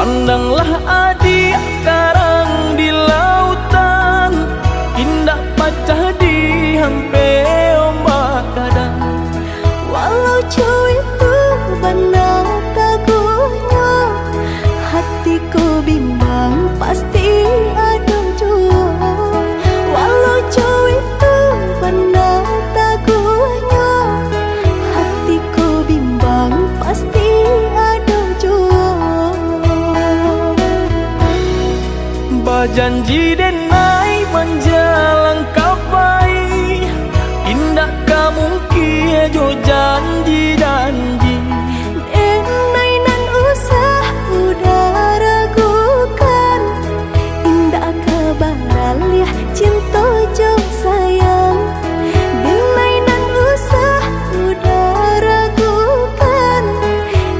Pandanglah adik karang di lautan, indah pecah di hampe ombak kadang. Walau jauh itu benar teguhnya, hatiku bimbang pasti ada jua. Walau jauh itu benar teguhnya, hatiku bimbang pasti ada jua. Bajanji denai menjalang kapai, indah kamu kia jo janji-janji. Denai nan usah udah ragukan, indah kebaral ya cinta jo sayang. Denai nan usah udah ragukan,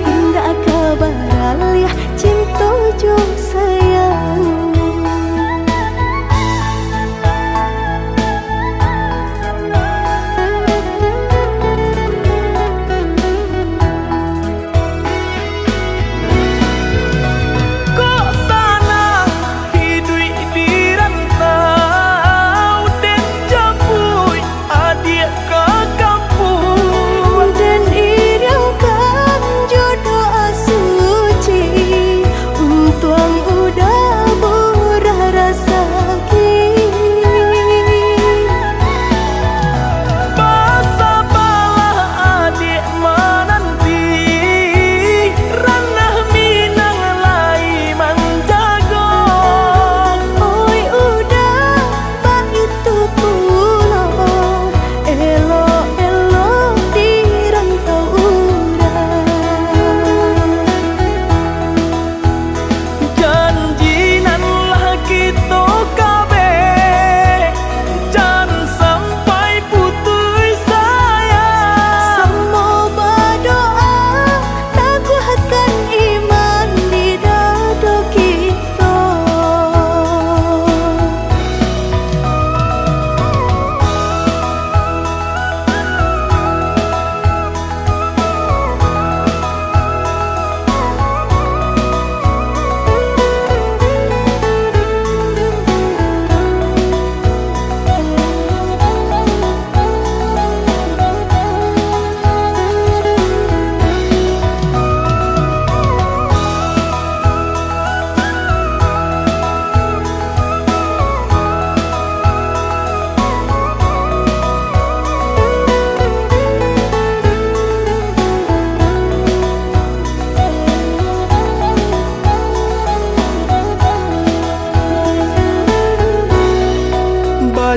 indah kebaral ya cinta jo sayang.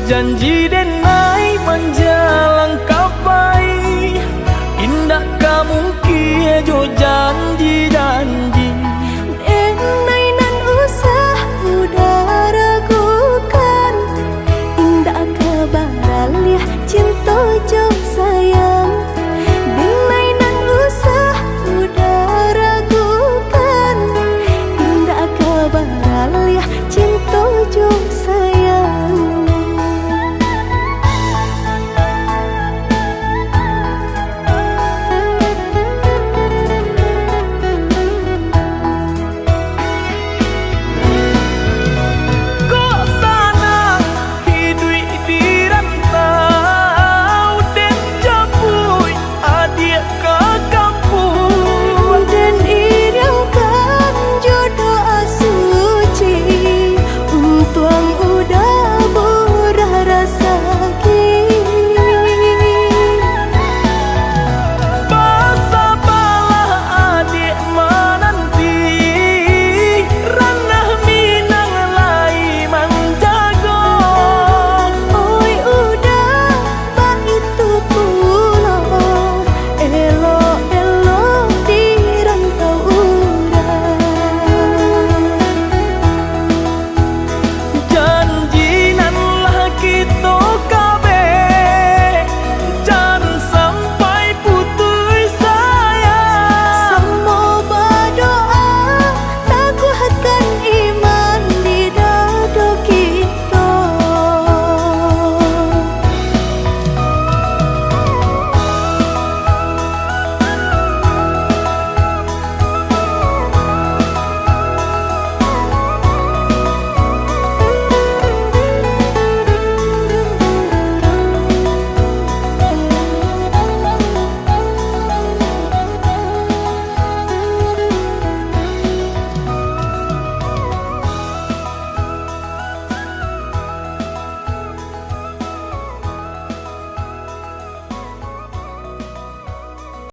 Janji